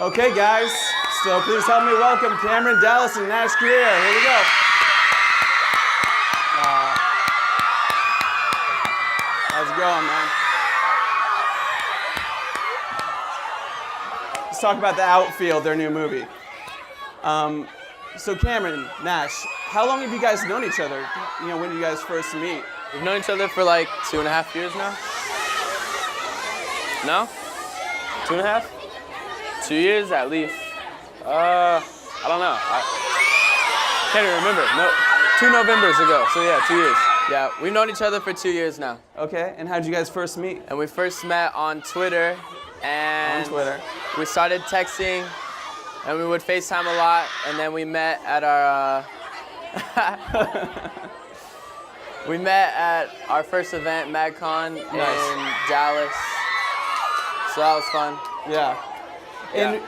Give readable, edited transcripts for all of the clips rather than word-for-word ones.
Okay, guys, so please help me welcome Cameron, Dallas, and Nash Grier. Here we go. How's it going, man? Let's talk about The Outfield, their new movie. So Cameron, Nash, how long have you guys known each other? You know, when did you guys first meet? We've known each other for like 2.5 years now. No? 2.5? 2 years at least. I don't know. I can't even remember. No, 2 Novembers ago. So yeah, 2 years. Yeah, we've known each other for 2 years now. Okay, and how did you guys first meet? And we first met on Twitter. And we started texting, and we would FaceTime a lot. And then we met at our we met at our first event, MagCon, in Dallas. So that was fun. Yeah. And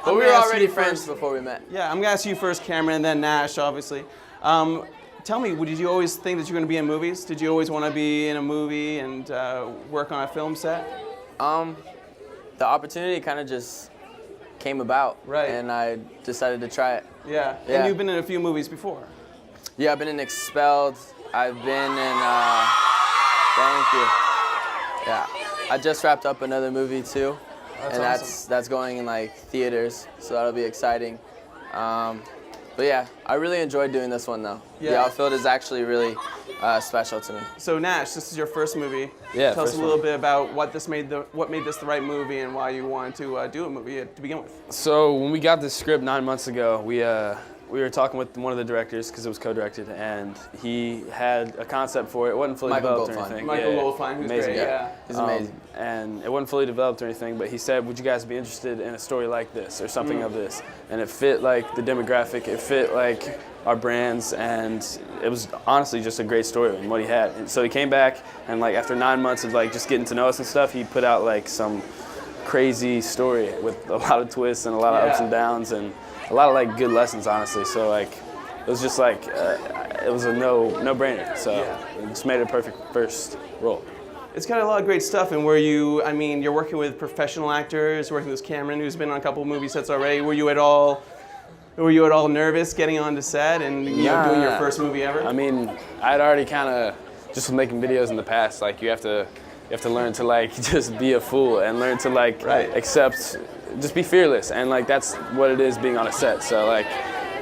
but we were already friends before we met. Yeah, I'm gonna ask you first, Cameron, and then Nash, obviously. Tell me, did you always think that you were gonna be in movies? Did you always want to be in a movie and work on a film set? The opportunity kind of just came about, right? And I decided to try it. Yeah. And you've been in a few movies before. Yeah, I've been in Expelled. I've been in. Thank you. Yeah, I just wrapped up another movie too. That's and awesome. that's going in like theaters, so that'll be exciting. But yeah, I really enjoyed doing this one though. Yeah. The Outfield is actually really special to me. So Nash, this is your first movie. Yeah. Tell us a little bit about what made this the right movie and why you wanted to do a movie to begin with. So when we got this script 9 months ago, we were talking with one of the directors because it was co-directed, and he had a concept for it. It wasn't fully developed or anything. Michael Goldfein, who's amazing great. guy. He's amazing. And it wasn't fully developed or anything, but he said, would you guys be interested in a story like this or something of this? And it fit like the demographic, it fit like our brands, and it was honestly just a great story and what he had. And so he came back, and like after 9 months of like just getting to know us and stuff, he put out like some crazy story with a lot of twists and a lot of ups and downs and a lot of like good lessons, honestly. So like it was just like it was a no-brainer. So it just made it a perfect first role. It's got a lot of great stuff, and you're working with professional actors, working with Cameron, who's been on a couple of movie sets already. Were you at all nervous getting onto set and doing your first movie ever? I mean, I'd already kind of just was making videos in the past. Like you have to learn to like just be a fool and learn to like accept, just be fearless, and like that's what it is being on a set. So like,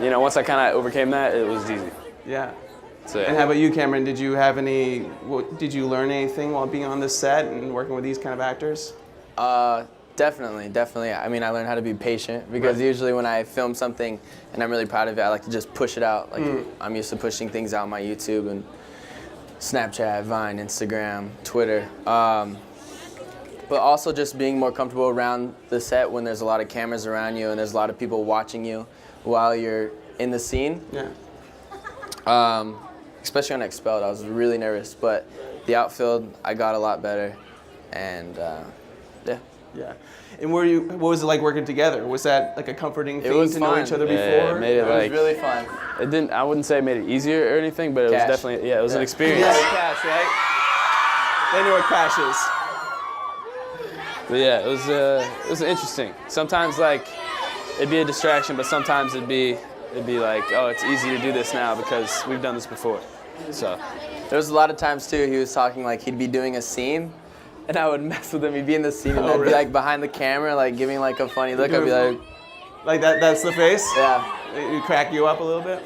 you know, once I kind of overcame that, it was easy. Yeah. So, And how about you, Cameron? Did you learn anything while being on this set and working with these kind of actors? Definitely. I mean, I learned how to be patient because usually when I film something and I'm really proud of it, I like to just push it out. Like I'm used to pushing things out on my YouTube and Snapchat, Vine, Instagram, Twitter. But also just being more comfortable around the set when there's a lot of cameras around you and there's a lot of people watching you while you're in the scene. Yeah. Especially on Expelled, I was really nervous, but The Outfield, I got a lot better, and yeah. Yeah. And what was it like working together? Was that like a comforting thing to know each other before? Yeah, it made it was really fun. I wouldn't say it made it easier or anything, but it was definitely, it was an experience. Yeah, cash, right? They know what cash is. But yeah, it was interesting. Sometimes like it'd be a distraction, but sometimes it'd be like, oh, it's easy to do this now because we've done this before. So there was a lot of times too he was talking like he'd be doing a scene, and I would mess with him. He'd be in the scene and I'd be like behind the camera, like giving like a funny look. I'd be like that. That's the face. Yeah. It crack you up a little bit.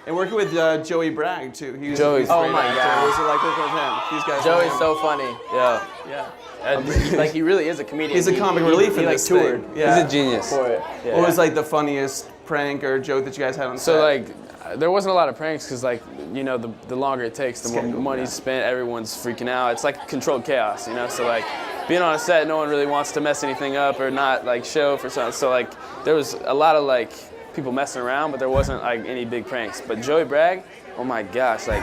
And working with Joey Bragg too. He's oh my actor. God. What was it like working with him? These guys. Joey's so funny. yeah. Like he really is a comedian. He's a comic relief in this toured. thing. Yeah. He's a genius. For it. Yeah. What was like the funniest prank or joke that you guys had on set? So like, there wasn't a lot of pranks because like, you know, the longer it takes, the more money's spent, everyone's freaking out. It's like controlled chaos, you know? So like, being on a set, no one really wants to mess anything up or not like show for something. So like, there was a lot of like people messing around, but there wasn't like any big pranks. But Joey Bragg, oh my gosh, like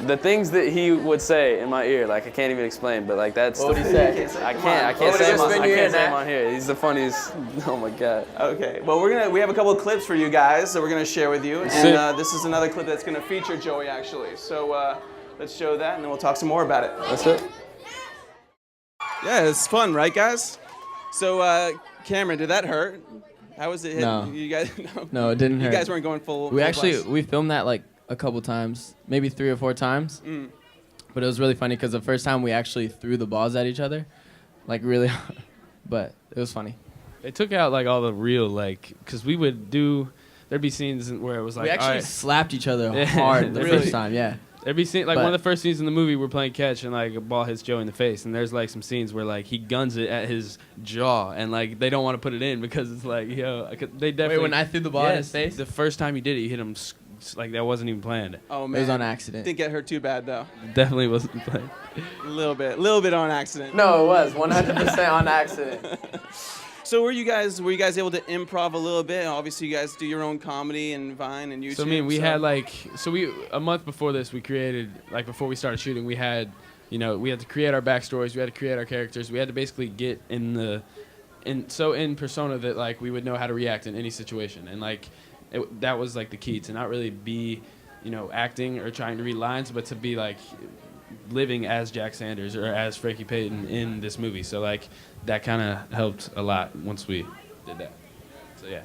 the things that he would say in my ear, like I can't even explain, but like that's. What would he say? I can't say him on here. He's the funniest. Oh my God. Okay, well we have a couple of clips for you guys that we're gonna share with you, and this is another clip that's gonna feature Joey actually. So let's show that, and then we'll talk some more about it. That's it. Yeah, it's fun, right, guys? So, Cameron, did that hurt? How was it hit? No. You guys, No, it didn't hurt. You guys weren't going full. We full actually blast. we filmed that like a couple times, maybe 3 or 4 times. But it was really funny because the first time we actually threw the balls at each other, like really hard. But it was funny. They took out like all the real because we would do. There'd be scenes where it was like We actually all right, slapped each other hard the Really? first time. Yeah. there'd be scene like But- one of the first scenes in the movie we're playing catch and like a ball hits Joe in the face and there's like some scenes where like he guns it at his jaw and like they don't want to put it in because it's like they definitely. Wait, when I threw the ball in his face? the first time he did it, he hit him like that wasn't even planned. Oh It man, was on accident. Didn't get hurt too bad though. Definitely wasn't planned. A little bit on accident. No, it was 100% on accident. So were you guys able to improv a little bit? Obviously, you guys do your own comedy and Vine and YouTube. So I mean, we had a month before this, we created before we started shooting, we had to create our backstories, we had to create our characters, we had to basically get in persona that like we would know how to react in any situation, and like that was like the key to not really be acting or trying to read lines, but to be like living as Jack Sanders or as Frankie Payton in this movie. So like that kind of helped a lot once we did that. So yeah.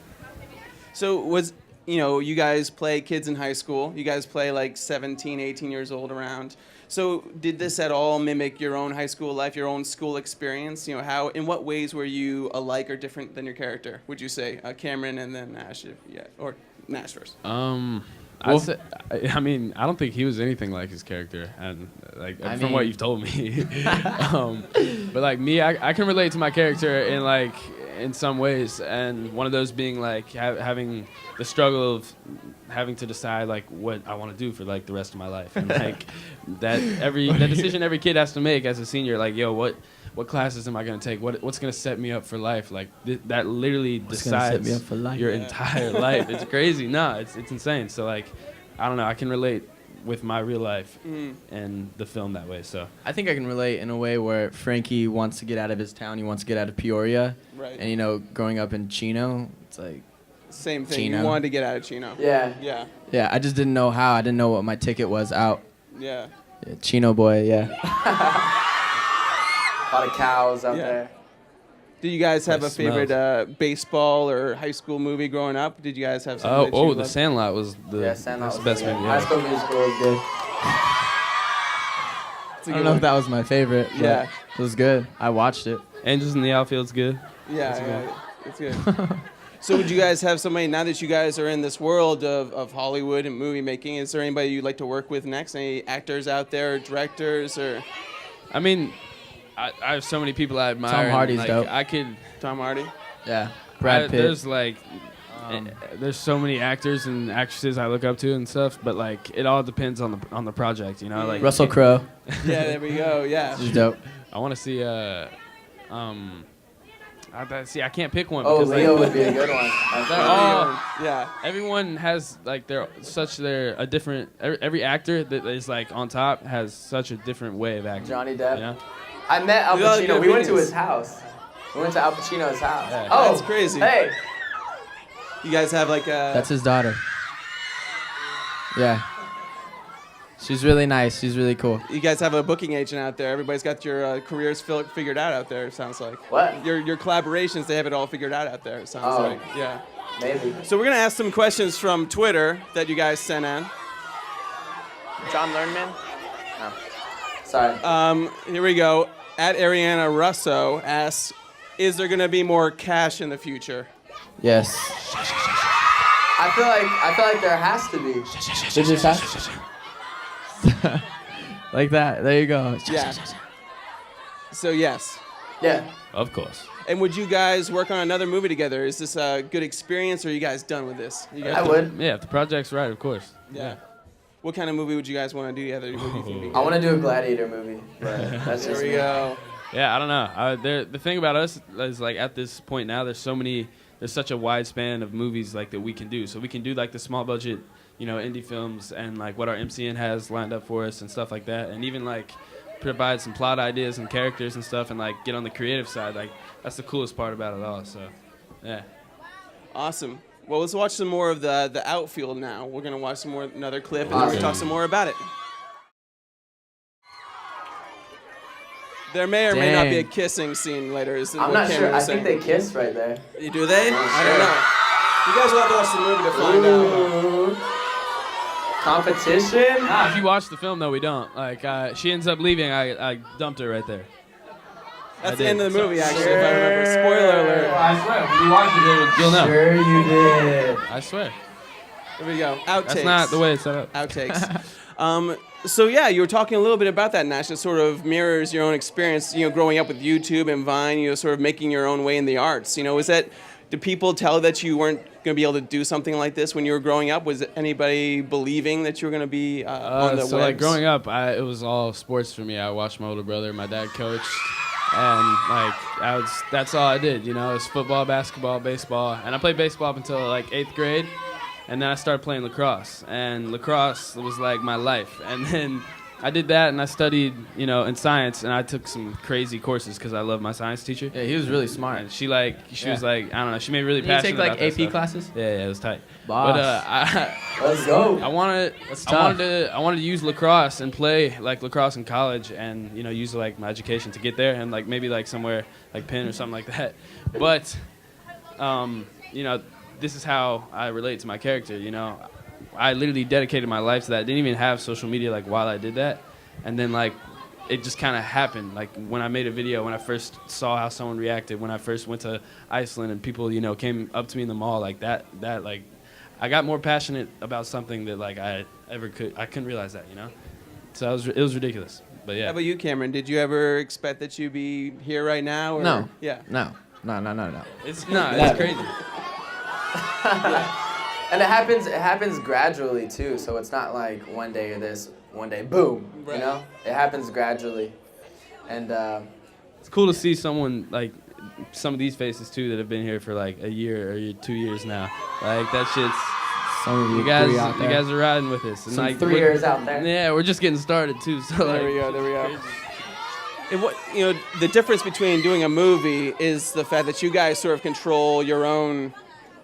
So was you guys play kids in high school. You guys play like 17, 18 years old around. So did this at all mimic your own high school life, your own school experience? In what ways were you alike or different than your character? Would you say Cameron and then Nash, or Nash first? I mean, I don't think he was anything like his character, and from what you've told me. But like me, I can relate to my character in some ways, and one of those being like having the struggle of having to decide like what I want to do for like the rest of my life, and like that decision every kid has to make as a senior. Like, yo, what classes am I going to take? What's going to set me up for life? Like that literally decides set me up for life? your entire life. It's crazy. No, it's insane. So like, I don't know. I can relate with my real life and the film that way. So I think I can relate in a way where Frankie wants to get out of his town. He wants to get out of Peoria. Right. And growing up in Chino, it's like Same thing. Chino. You wanted to get out of Chino. Yeah. Yeah. yeah, I just didn't know how. I didn't know what my ticket was out. Yeah. Yeah, Chino boy, yeah. A lot of cows out Yeah. there. Did you guys have That a favorite baseball or high school movie growing up? Did you guys have something that you The loved? Sandlot was Sandlot was best good. movie. High Yeah. School Musical was good. It's a I good don't know one. if that was my favorite. But Yeah. It was good. I watched it. Angels in the Outfield's good. Yeah, it's good. So would you guys have somebody, now that you guys are in this world of Hollywood and movie making, is there anybody you'd like to work with next? Any actors out there, or directors, or I mean, I have so many people I admire. Tom and, Hardy's like, dope. I could. Tom Hardy? Yeah. Brad Pitt. There's there's so many actors and actresses I look up to and stuff, but like it all depends on the project, Like Russell Crowe. Yeah, there we go, yeah. He's dope. I want to see I can't pick one Oh, because Leo like, would be a good one. they're all, Yeah. everyone has like a different every actor that is like on top has such a different way of acting. Johnny Depp. You know? I met Al We all have Pacino. good We went to opinions. his house. We went to Al Pacino's house. Yeah. Oh, That's crazy. Hey. You guys have like a... That's his daughter. Yeah. She's really nice. She's really cool. You guys have a booking agent out there. Everybody's got your careers figured out there, it sounds like. What? Your collaborations, they have it all figured out there, it sounds Oh. like. Yeah. Maybe. So we're going to ask some questions from Twitter that you guys sent in. John Lernman? No. Sorry. Here we go. At Ariana Russo asks, is there going to be more cash in the future? Yes. I feel like there has to be. Did you pass? Like that. There you go. Yeah. So yes. Yeah. Of course. And would you guys work on another movie together? Is this a good experience, or are you guys done with this? You guys I done? would. Yeah, if the project's right, of course. Yeah. What kind of movie would you guys want to do together? What do you think? I want to do a Gladiator movie, but that's There just we me. go. Yeah, I don't know. The thing about us is like at this point now, there's such a wide span of movies like that we can do. So we can do like the small budget, indie films and like what our MCN has lined up for us and stuff like that, and even like provide some plot ideas and characters and stuff, and like get on the creative side. Like that's the coolest part about it all. So, yeah. Awesome. Well, let's watch some more of the Outfield now. We're gonna watch another clip, and then we'll talk some more about it. There may or may not be a Dang. kissing scene later. Is I'm what not Cameron sure. I was think saying. they kiss right there. Do they? I don't know. You guys will have to watch the movie to find out. Ooh. Competition? Nah, if you watch the film, though, we don't. Like, she ends up leaving. I dumped her right there. That's I the end did. of the movie, actually, if I remember. Spoiler alert. I swear, if you watch it, you'll know. Sure you did. I swear. Here we go. Outtakes. That's not the way it's set up. Outtakes. So yeah, you were talking a little bit about that, Nash. It sort of mirrors your own experience, growing up with YouTube and Vine, sort of making your own way in the arts. Did people tell that you weren't going to be able to do something like this when you were growing up? Was anybody believing that you were going to be on the So webs? like growing up, it was all sports for me. I watched my older brother, my dad coached, and like that's all I did. It was football, basketball, baseball, and I played baseball up until like 8th grade, and then I started playing lacrosse, and lacrosse was like my life. And then I did that, and I studied, in science, and I took some crazy courses because I love my science teacher. Yeah, he was really smart. And she was like, I don't know, she made me really Did you passionate take like about that AP stuff. classes? Yeah, it was tight. Boss. But Let's go. I wanted to use lacrosse and play like lacrosse in college, and use like my education to get there, and like maybe like somewhere like Penn or something like that. But this is how I relate to my character. I literally dedicated my life to that. I didn't even have social media like while I did that, and then like it just kind of happened. Like when I made a video, when I first saw how someone reacted, when I first went to Iceland and people came up to me in the mall, like that like I got more passionate about something that like I couldn't realize that. So it was ridiculous. But yeah. How about you, Cameron? Did you ever expect that you'd be here right now? Or? No. Yeah. No. It's crazy. And it happens gradually too, so it's not like one day or this, one day boom, Right. It happens gradually. And It's cool to see someone like some of these faces too that have been here for like a year or 2 years now. Like that shit's Some of you guys are riding with us. And some like 3 years out there. Yeah, we're just getting started too. So There we go. And what the difference between doing a movie is the fact that you guys sort of control your own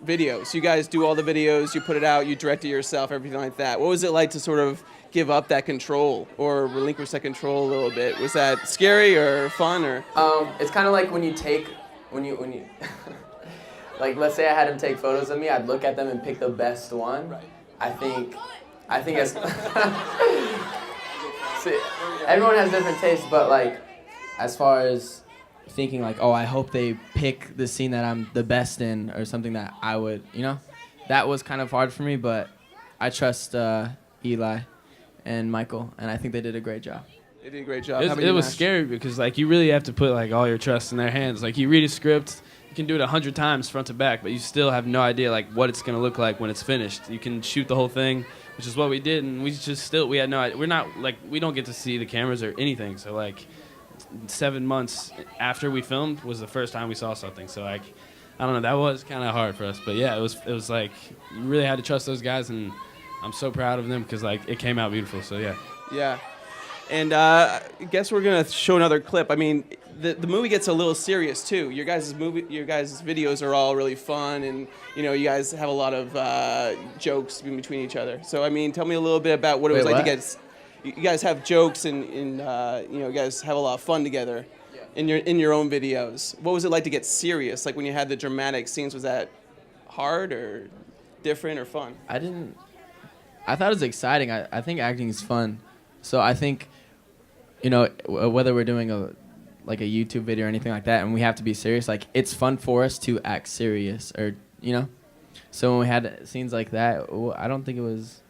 videos. You guys do all the videos, you put it out, you direct it yourself, everything like that. What was it like to sort of give up that control or relinquish that control a little bit? Was that scary or fun or? It's kind of like when you like let's say I had him take photos of me, I'd look at them and pick the best one. Right. I think it's see, everyone has different tastes, but like As far as thinking like, oh, I hope they pick the scene that I'm the best in or something that I would, that was kind of hard for me, but I trust Eli and Michael, and I think they did a great job. They did a great job. It was scary because like you really have to put like all your trust in their hands. Like you read a script, you can do it 100 times front to back, but you still have no idea like what it's gonna look like when it's finished. You can shoot the whole thing, which is what we did, and we had no idea. We're not like we don't get to see the cameras or anything. So like 7 months after we filmed was the first time we saw something. So like I don't know, that was kind of hard for us. But yeah, it was like you really had to trust those guys, and I'm so proud of them because like it came out beautiful. So yeah. Yeah. And I guess we're gonna show another clip. I mean, the movie gets a little serious too. Your guys' videos are all really fun, and you guys have a lot of jokes in between each other. So I mean, tell me a little bit about what it was like to get. You guys have jokes, and you guys have a lot of fun together in your own videos. What was it like to get serious? Like when you had the dramatic scenes, was that hard or different or fun? I thought it was exciting. I think acting is fun. So I think, whether we're doing a YouTube video or anything like that, and we have to be serious, like it's fun for us to act serious, or So when we had scenes like that, I don't think it was.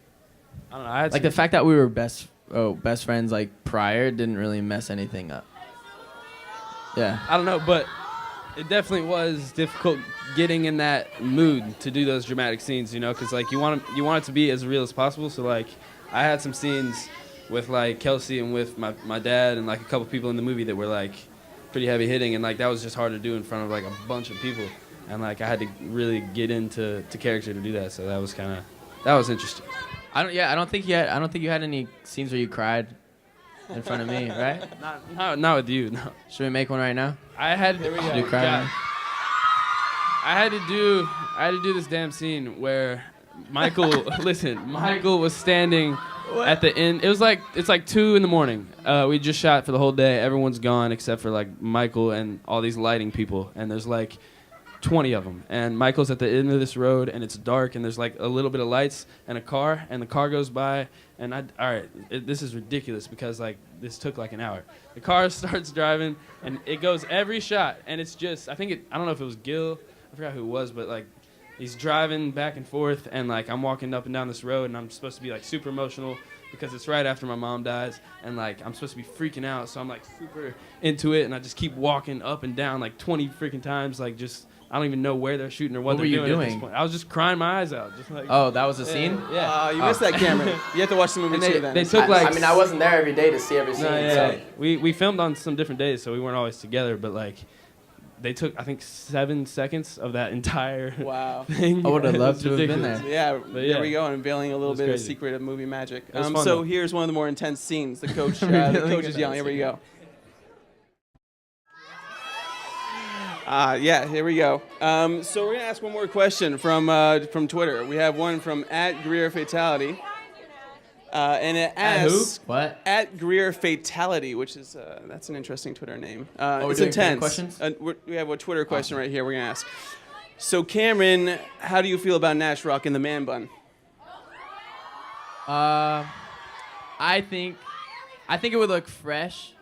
I don't know. Like the fact that we were best friends like prior didn't really mess anything up. Yeah. I don't know, but it definitely was difficult getting in that mood to do those dramatic scenes, because like you want it to be as real as possible. So like I had some scenes with like Kelsey and with my dad and like a couple people in the movie that were like pretty heavy hitting, and like that was just hard to do in front of like a bunch of people, and like I had to really get into character to do that. So that was interesting. I don't think you had any scenes where you cried in front of me, right? Not with you. No. Should we make one right now? I had Should you cry? God. I had to do this damn scene where Michael was standing At the end, it's like 2 in the morning. We just shot for the whole day. Everyone's gone except for like Michael and all these lighting people, and there's like 20 of them. And Michael's at the end of this road, and it's dark, and there's like a little bit of lights and a car, and the car goes by, and this is ridiculous because like this took like an hour. The car starts driving, and it goes every shot, and it's just I don't know if it was Gil, I forgot who it was, but like he's driving back and forth, and like I'm walking up and down this road, and I'm supposed to be like super emotional because it's right after my mom dies, and like I'm supposed to be freaking out, so I'm like super into it, and I just keep walking up and down like 20 freaking times, like just I don't even know where they're shooting or what they're doing at this point. I was just crying my eyes out, just like. Oh, that was the scene? Yeah. You missed that camera. You have to watch the movie too. Then They took like. I mean, I wasn't there every day to see every scene. No, yeah. So. We filmed on some different days, so we weren't always together. But like, they took I think 7 seconds of that entire thing. I would have loved It's to have been ridiculous. there. Yeah, But there yeah. we go, unveiling a little bit of crazy. secret of movie magic. It was fun, So though. here's one of the more intense scenes. The coach, Revealing the coach is another yelling. Here we secret. go. Yeah, here we go. So we're gonna ask one more question from Twitter. We have one from @Grier Fatality, and it asks What? @Grier Fatality, which is that's an interesting Twitter name. we're It's doing fan intense. questions? We have a Twitter question right here. We're gonna ask. So Cameron, how do you feel about Nash rocking the man bun? I think it would look fresh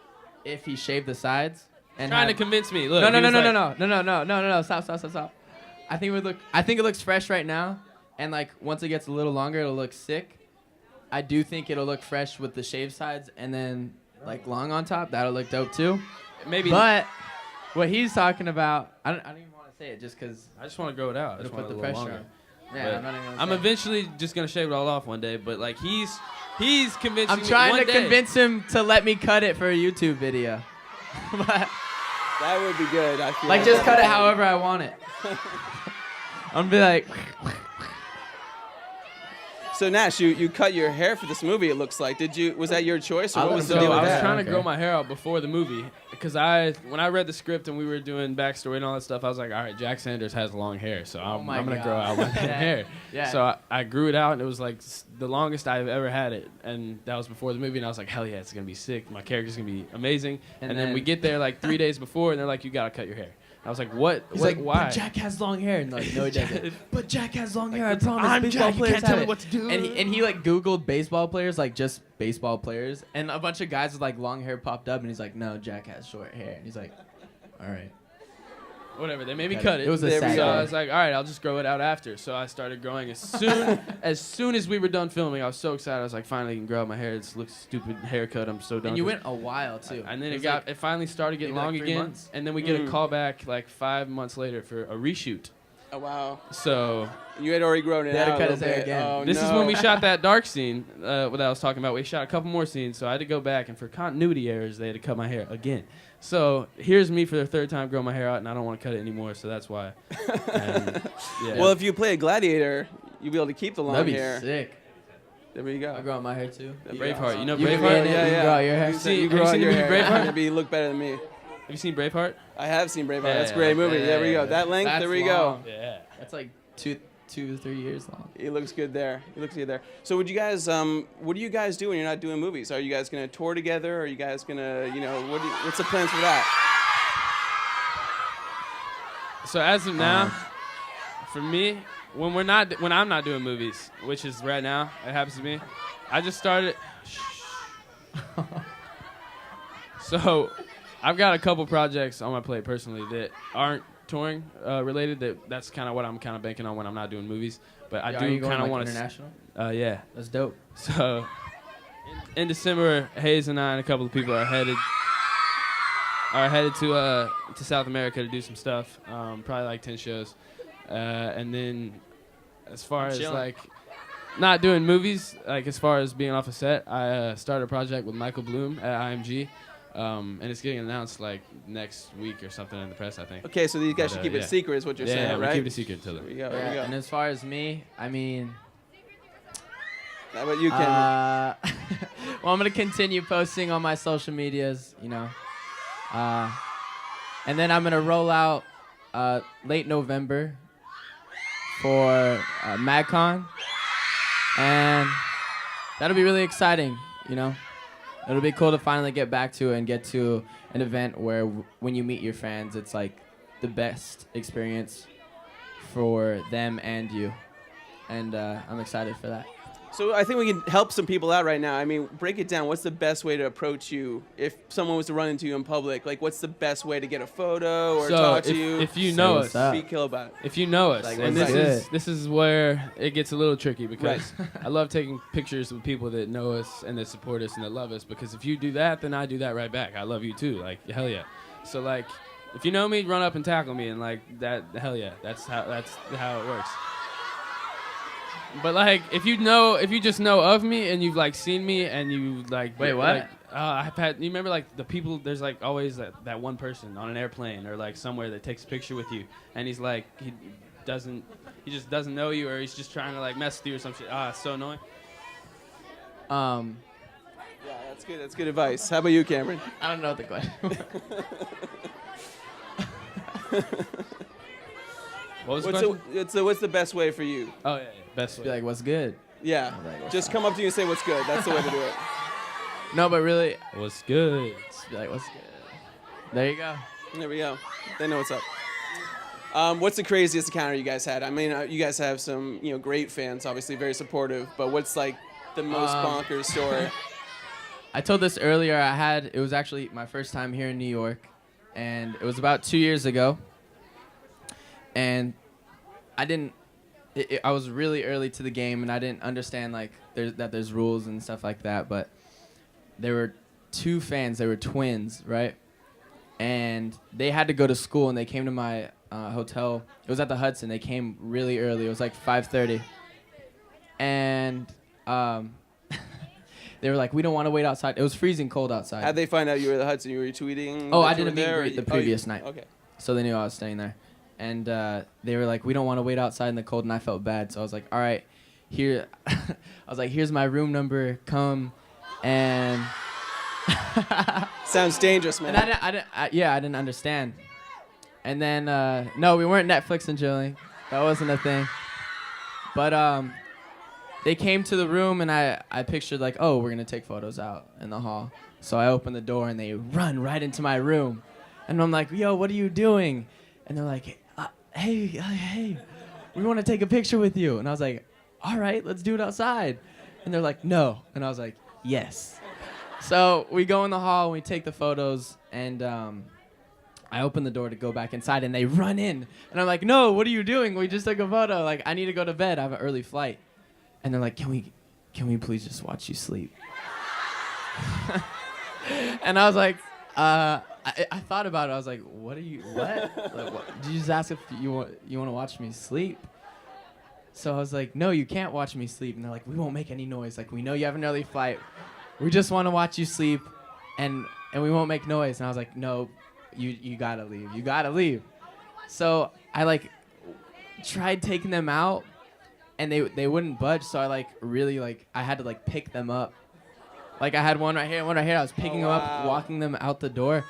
if he shaved the sides. And Trying to had- convince me. Look. No, he was like- no. Stop. I think it looks fresh right now, and like once it gets a little longer, it'll look sick. I do think it'll look fresh with the shaved sides, and then like long on top. That'll look dope too. Maybe. But what he's talking about, I don't even want to say it just because I just want to grow it out. I it'll just put want the it a little pressure longer. on. Yeah, But I'm not even gonna I'm say it. eventually just gonna shave it all off one day. But like he's convincing I'm me trying one to day. convince him to let me cut it for a YouTube video. But That would be good. I feel like just cut it that'd be however I want it. I'm gonna be like, good. So Nash, you cut your hair for this movie. It looks like. Was that your choice, or what was the So deal with I was that? trying to Okay. grow my hair out before the movie because when I read the script and we were doing backstory and all that stuff, I was like, all right, Jack Sanders has long hair, so I'm my gonna God. grow out my hair. Yeah. So I grew it out, and it was like the longest I've ever had it, and that was before the movie. And I was like, hell yeah, it's gonna be sick. My character's gonna be amazing. And then we get there like 3 days before, and they're like, you gotta cut your hair. I was like, what? he's What? like, Why? but Jack has long hair. And like, no, he doesn't. But Jack has long hair. I promise. I'm baseball Jack, you players can't tell have me it. what to do. And he like Googled baseball players, like just baseball players, and a bunch of guys with like long hair popped up, and he's like, no, Jack has short hair. And he's like, all right. Whatever, they made me Cut cut it. it. It was a There we sad So go. I day. was like, all right, I'll just grow it out after. So I started growing as soon as we were done filming. I was so excited. I was like, finally, I can grow out my hair. This looks stupid haircut. I'm so done. And you with went a while too. And then was it finally started getting maybe long like 3 again. months. And then we get a call back like 5 months later for a reshoot. Oh wow! So You had already grown it They had to out. cut a his little hair bit. again. Oh, this is no. when we shot that dark scene what I was talking about. We shot a couple more scenes, so I had to go back, and for continuity errors, they had to cut my hair again. So here's me for the third time growing my hair out, and I don't want to cut it anymore, so that's why. And, yeah. Well, if you play a gladiator, you'll be able to keep the long That'd be hair. sick. There you go. I grow out my hair too. Braveheart, you know You can Braveheart? be in it, Yeah, you yeah. can grow out your hair. You seen- you have you grow out seen the your movie hair. Braveheart? Maybe you look better than me. Have you seen Braveheart? I have seen Braveheart. Yeah, That's a yeah, great movie. yeah, There we yeah, go. yeah. That length. That's there we long. go. Yeah. That's like 2-3 years long. He looks good there. He looks good there. So would you guys, what do you guys do when you're not doing movies? Are you guys gonna tour together? Are you guys gonna, what's the plans for that? So as of now, for me, when I'm not doing movies, which is right now, it happens to me, I just started. So, I've got a couple projects on my plate personally that aren't touring related. That's kind of what I'm kind of banking on when I'm not doing movies. But I Are do you going kind of like want international? Yeah. That's dope. So, in December, Hayes and I and a couple of people are headed to South America to do some stuff. Probably like 10 shows, and then as far as chilling. like not doing movies, like as far as being off a set, I started a project with Michael Bloom at IMG, and it's getting announced like next week or something in the press, I think. Okay, so these guys But, should keep yeah. it secret, is what you're Yeah, saying, we right? keep it a secret until There we then. go. There we Yeah, and go. as far as me, I mean, How about you, Ken? well, I'm gonna continue posting on my social medias, and then I'm gonna roll out late November for MagCon, and that'll be really exciting, you know. It'll be cool to finally get back to and get to an event where when you meet your fans, it's like the best experience for them and you. And I'm excited for that. So I think we can help some people out right now. I mean, break it down. What's the best way to approach you if someone was to run into you in public? Like, what's the best way to get a photo or talk to you? If you know what's us, up. Speak about it. if you know us, Like, and what's this is where it gets a little tricky because I love taking pictures with people that know us and that support us and that love us, because if you do that, then I do that right back. I love you too. Like, hell yeah. So like, if you know me, run up and tackle me, and like that, hell yeah. That's how it works. But like, if you just know of me and you've like seen me and you like, Wait, what? Like, I've had. You remember like the people? There's like always that one person on an airplane or like somewhere that takes a picture with you, and he's like he just doesn't know you, or he's just trying to like mess with you or some shit. It's so annoying. Yeah, that's good. That's good advice. How about you, Cameron? I don't know what the question was. What was the question? What's the best way for you? Oh yeah, best Be way. like, what's good? Yeah, Like, just come up to you and say what's good. That's the way to do it. No, but really, What's good? just be like, what's good? There you go. There we go. They know what's up. What's the craziest encounter you guys had? I mean, you guys have some, great fans, obviously very supportive. But what's like the most bonkers story? I told this earlier. It was actually my first time here in New York, and it was about 2 years ago. And I was really early to the game, and I didn't understand like there's rules and stuff like that. But there were two fans. They were twins, right? And they had to go to school, and they came to my hotel. It was at the Hudson. They came really early. It was like 5:30, and they were like, "We don't want to wait outside." It was freezing cold outside. How'd they find out you were at the Hudson? You were tweeting? Oh, that I you did were a meet and there, greet the or previous night. Okay. So they knew I was staying there. And they were like, we don't want to wait outside in the cold, and I felt bad. So I was like, all right, here. I was like, here's my room number. Come. And Sounds dangerous, man. and I didn't understand. And then, no, we weren't Netflix and chilling. That wasn't a thing. But they came to the room, and I pictured like, oh, we're going to take photos out in the hall. So I opened the door, and they run right into my room. And I'm like, yo, what are you doing? And they're like, hey, we want to take a picture with you. And I was like, all right, let's do it outside. And they're like, no. And I was like, yes. So we go in the hall, and we take the photos, and I open the door to go back inside, and they run in. And I'm like, no, what are you doing? We just took a photo. Like, I need to go to bed. I have an early flight. And they're like, can we please just watch you sleep? And I was like, I thought about it. I was like, what? Like, what? Did you just ask if you want to watch me sleep? So I was like, no, you can't watch me sleep. And they're like, we won't make any noise. Like, we know you have an early flight. We just want to watch you sleep, and we won't make noise. And I was like, no, you gotta leave. You gotta leave. So I like tried taking them out, and they wouldn't budge. So I I had to pick them up. Like, I had one right here, one right here. I was picking them up, walking them out the door.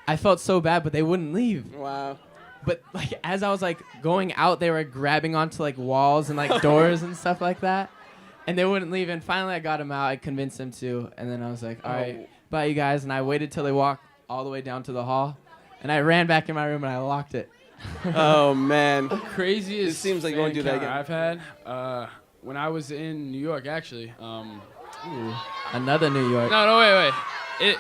I felt so bad, but they wouldn't leave. Wow. But as I was going out, they were grabbing onto walls and doors and stuff like that, and they wouldn't leave. And finally, I got them out. I convinced them to, and then I was like, "All right, bye, you guys." And I waited till they walked all the way down to the hall, and I ran back in my room and I locked it. Oh man. Craziest. It seems like you won't do that fan again. I've had when I was in New York, actually. Ooh, another New York. No, wait.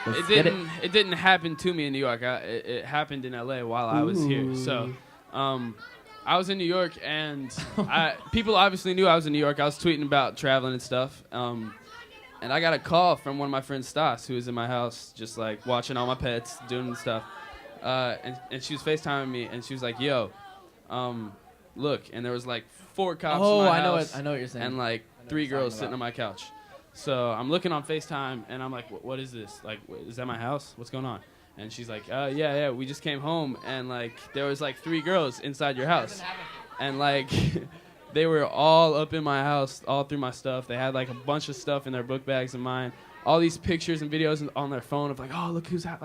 Let's get It didn't happen to me in New York. It happened in LA while I was here. So, I was in New York, and people obviously knew I was in New York. I was tweeting about traveling and stuff. And I got a call from one of my friends, Stas, who was in my house, just watching all my pets, doing stuff. And she was FaceTiming me, and she was like, "Yo, look." And there was 4 cops in my house. I know what you're saying. And 3 girls sitting on my couch. So I'm looking on FaceTime, and I'm like, what is this? Is that my house? What's going on? And she's like, yeah, we just came home, and there was 3 girls inside your house. And they were all up in my house, all through my stuff. They had a bunch of stuff in their book bags of mine. All these pictures and videos on their phone of oh, look who's out,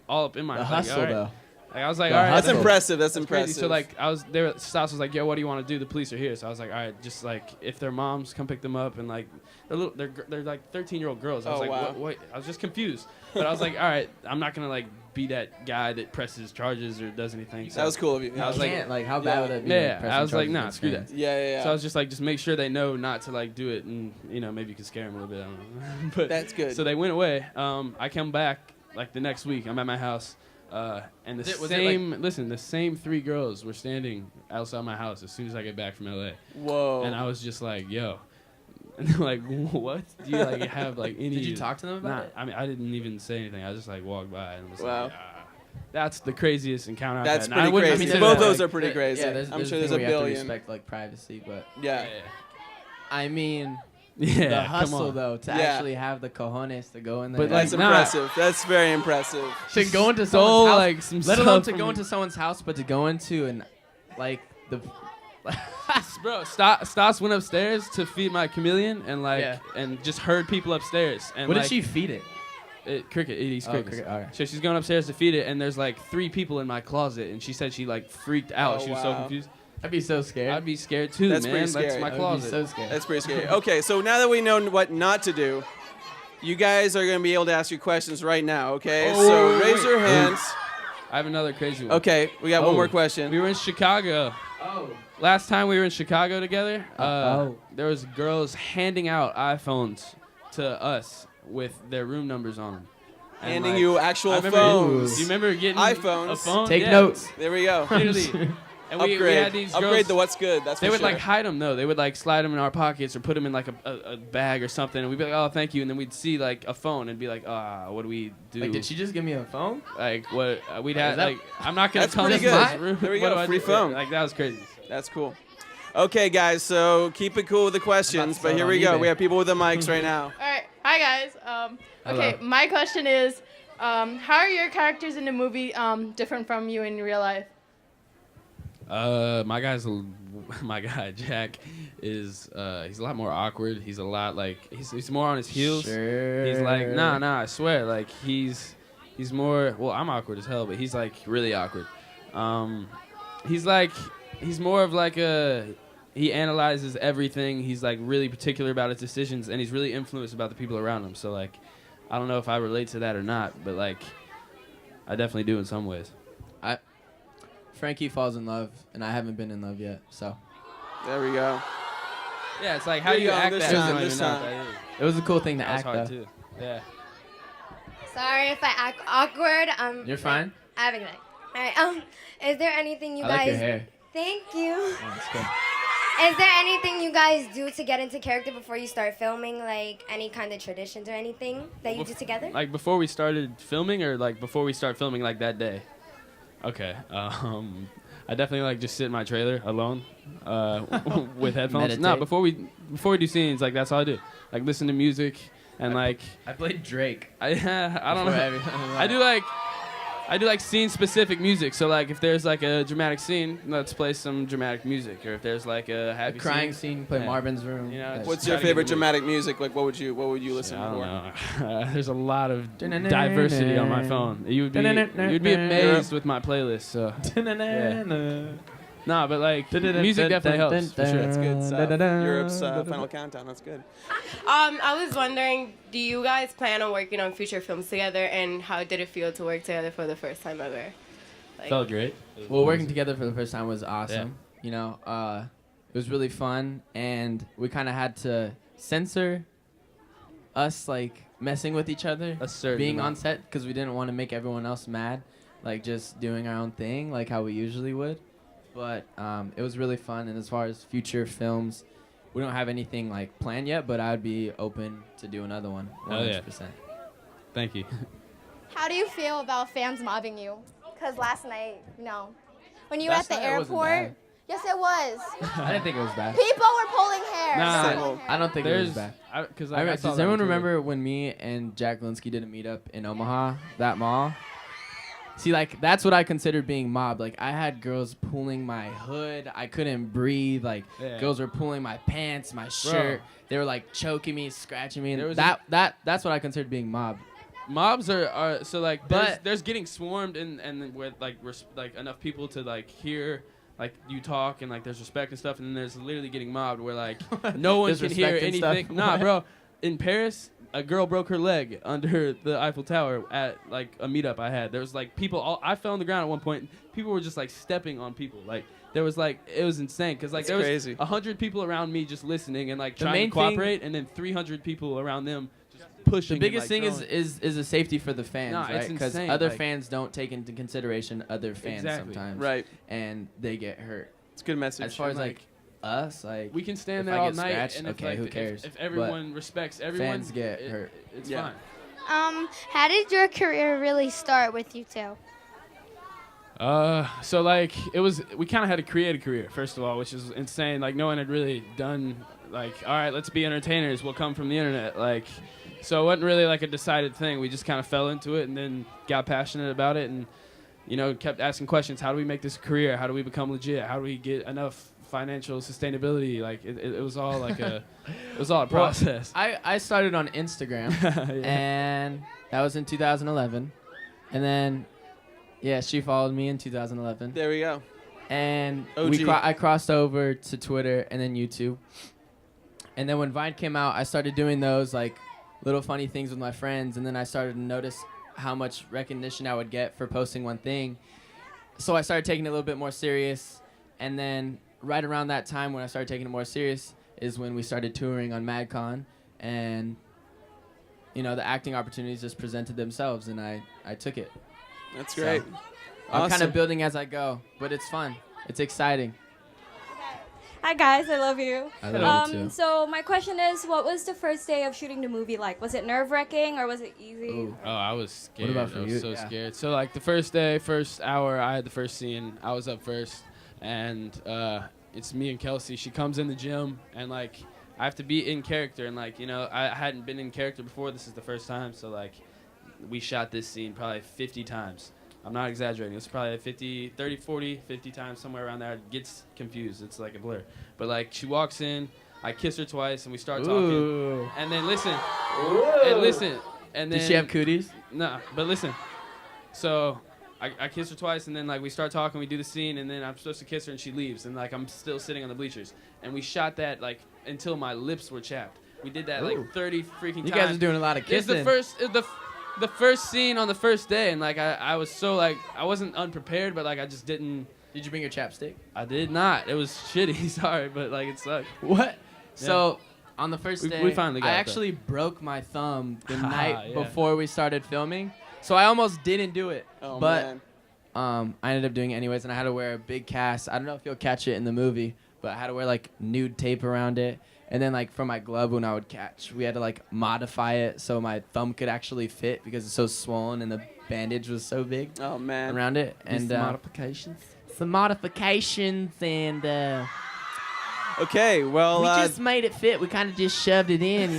all up in my the house. hustle, though. Like, I was like, The all right, That's hustle. impressive. That's crazy. impressive. So like I was there. Stas was like, "Yo, what do you want to do? The police are here." So I was like, "All right, just like if their moms come pick them up and like they're like 13-year-old girls." I was Oh, like, wow. what? I was just confused. But I was like, "All right, I'm not gonna like be that guy that presses charges or does anything." So that was cool of you. I was like, Can't, how bad would that be? yeah, pressing I was like, charges nah, against screw fans? that. yeah. So I was just like, just make sure they know not to like do it, and maybe you can scare them a little bit. I don't know. But That's good. So they went away. I come back like the next week. I'm at my house, and the same 3 girls were standing outside my house as soon as I get back from LA, Whoa. and I was just like, yo. And they're like, what? Do you like have like any? Did you talk to them about it? I mean, I didn't even say anything. I just like walked by and was Wow. like, that's the craziest encounter That's I've had. And I pretty wouldn't crazy. consider Both that, those like, are pretty crazy. Yeah, I'm sure there's thing a where you have to billion. respect like privacy, but Yeah. I mean, Yeah, the come hustle on. though to Yeah. actually have the cojones to go in there. But, That's like, nah. impressive. That's very impressive. to go into stole, someone's house, like, some let alone stuff to from go the- into someone's house, but to go into and like the. Bro, Stas went upstairs to feed my chameleon and like Yeah. and just heard people upstairs. And What like, did she feed it? Cricket. It eats Oh, crickets. cricket, alright. So she's going upstairs to feed it, and there's like 3 people in my closet, and she said she like freaked out. Oh, She was so wow. confused. I'd be so scared. I'd be scared too, That's man. pretty That's scary. my I would be I'd be closet. so scared. That's pretty scary. Okay, so now that we know what not to do, you guys are going to be able to ask your questions right now, okay? Oh, so wait, raise wait. your hands. I have another crazy one. Okay, we got one Oh. more question. We were in Chicago. Oh. Last time we were in Chicago together, Oh. there was girls handing out iPhones to us with their room numbers on them. And, Handing like, you actual I remember, phones. Do you remember getting iPhones. a phone? Take Yeah, notes. There we go. Literally. And we Upgrade. had these Upgrade girls. the what's good. That's They for would sure. like hide them though. They would like slide them in our pockets or put them in like a bag or something, and we'd be like, "Oh, thank you," and then we'd see like a phone and be like, what do we do?" Like, did she just give me a phone? Like what? We'd have that- like I'm not gonna That's tell pretty this good. much. Room. There we What go, do I free do? phone. Like that was crazy. That's cool. Okay, guys, so keep it cool with the questions, sell but it here on we go. eBay. We have people with the mics right now. All right. Hi, guys. Okay, Hello. my question is, how are your characters in the movie different from you in real life? My guy Jack is he's a lot more awkward. He's a lot like he's more on his heels. Sure. He's like nah. I swear, like he's more. Well, I'm awkward as hell, but he's like really awkward. He's more of like he analyzes everything. He's like really particular about his decisions, and he's really influenced about the people around him. So like, I don't know if I relate to that or not, but like, I definitely do in some ways. Frankie falls in love, and I haven't been in love yet, so. There we go. Yeah, it's like how There do you you go, act this that? time, I don't this even know time. what that is. It was a cool thing to That was act, hard though. too. Yeah. Sorry if I act awkward. You're fine? Having it. All right. Is there anything you I guys? like your hair. Thank you. Oh, it's good. Is there anything you guys do to get into character before you start filming? Like any kind of traditions or anything that you do together? Like before we started filming, or like before we start filming, like that day. Okay. I definitely like just sit in my trailer alone, with headphones. No, Meditate. before we do scenes, like that's all I do. Like listen to music and like I played Drake. I don't before know. every- I do like scene specific music. So like if there's like a dramatic scene, let's play some dramatic music. Or if there's like a A happy crying scene, play Yeah. Marvin's Room. You know, That's- What's Try your to get favorite the mood. dramatic music? Like, what would you listen I don't for? know. There's a lot of diversity on my phone. You'd be amazed with my playlist. So nah, but like music definitely helps for sure. That's good stuff. Europe's Final Countdown. That's good. I was wondering, do you guys plan on working on future films together, and how did it feel to work together for the first time ever? Like, Felt great. Well, working together for the first time was awesome. You know, it was really fun, and we kind of had to censor us like messing with each other, A certain being on amount. set, because we didn't want to make everyone else mad, like just doing our own thing, like how we usually would. But it was really fun, and as far as future films, we don't have anything like planned yet, but I'd be open to do another one, 100%. Hell yeah. Thank you. How do you feel about fans mobbing you? Because last night, when you were at Last the night it wasn't airport. bad. Yes, it was. I didn't think it was bad. People were pulling hair. Nah, Same. I don't think it was bad. Because Does everyone remember when me and Jack Linsky did a meetup in Omaha, that mall? See, like, that's what I considered being mobbed. Like, I had girls pulling my hood. I couldn't breathe. Like, Yeah. girls were pulling my pants, my shirt. They were, like, choking me, scratching me. There And was that's what I considered being mobbed. Mobs are so like But- there's getting swarmed and with like enough people to like hear like you talk and like there's respect and stuff, and then there's literally getting mobbed where like no one There's can hear respect and stuff? anything. Nah, What? bro. In Paris, a girl broke her leg under the Eiffel Tower at like a meetup I had. There was like people. I fell on the ground at one point. People were just like stepping on people. Like there was like it was insane because like there was crazy. 100 people around me just listening and like The trying main to cooperate, and then 300 people around them just pushing. The biggest and, thing like, is a safety for the fans, Nah, it's right? Because insane, other like- fans don't take into consideration other fans Exactly. sometimes, Right. and they get hurt. It's a good message. As far as like, like us, like we can stand if there I all get night, scratched, and if, okay, like, who cares? If everyone respects everyone, fans get hurt. It's Yeah. fine. How did your career really start with you two? So like we kind of had to create a career first of all, which is insane. Like no one had really done like, all right, let's be entertainers. We'll come from the internet. Like, so it wasn't really like a decided thing. We just kind of fell into it and then got passionate about it and, kept asking questions. How do we make this a career? How do we become legit? How do we get enough financial sustainability? Like it was all like it was all a process. I started on Instagram, and that was in 2011, and then yeah, she followed me in 2011, There we go. and OG. I crossed over to Twitter and then YouTube, and then when Vine came out, I started doing those like little funny things with my friends, and then I started to notice how much recognition I would get for posting one thing, so I started taking it a little bit more serious, and then right around that time when I started taking it more serious is when we started touring on MadCon, and the acting opportunities just presented themselves, and I took it. That's great. I'm kind Awesome. of building as I go, but it's fun. It's exciting. Hi guys, I love you. I love you too. So my question is, what was the first day of shooting the movie like? Was it nerve-wracking or was it easy? Ooh. Oh, I was scared. about for I was you? so Yeah. scared. So like the first day, first hour, I had the first scene. I was up first, and it's me and Kelsey. She comes in the gym, and like I have to be in character, and like I hadn't been in character before. This is the first time, so like we shot this scene probably 50 times. I'm not exaggerating. It's probably 50, 30, 40, 50 times, somewhere around there. It gets confused. It's like a blur. But like she walks in, I kiss her twice, and we start talking. Ooh. And then listen, and then Did she have cooties? No, but listen. So I kiss her twice, and then like we start talking, we do the scene, and then I'm supposed to kiss her, and she leaves, and like I'm still sitting on the bleachers, and we shot that like until my lips were chapped. We did that Ooh. like 30 freaking times. You guys are doing a lot of It's kissing. the first scene on the first day, and like I was so like I wasn't unprepared, but like I just didn't. Did you bring your chapstick? I did not. It was shitty. Sorry, but like it sucked. What? So on the first day, We finally got I it, though. actually broke my thumb the night Yeah. before we started filming, so I almost didn't do it. Oh, but man. I ended up doing it anyways, and I had to wear a big cast. I don't know if you'll catch it in the movie, but I had to wear like nude tape around it. And then like for my glove when I would catch, we had to like modify it so my thumb could actually fit because it's so swollen and the bandage was so big Oh, man. around it. And modifications. some modifications, and Okay, well, we just made it fit. We kind of just shoved it in,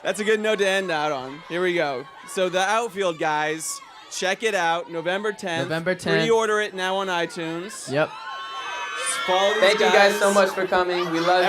that's a good note to end out on. Here we go. So the Outfield, guys, check it out. November 10th. November 10th. Pre-order it now on iTunes. Yep. Follow these Thank you guys so much for coming. We love you.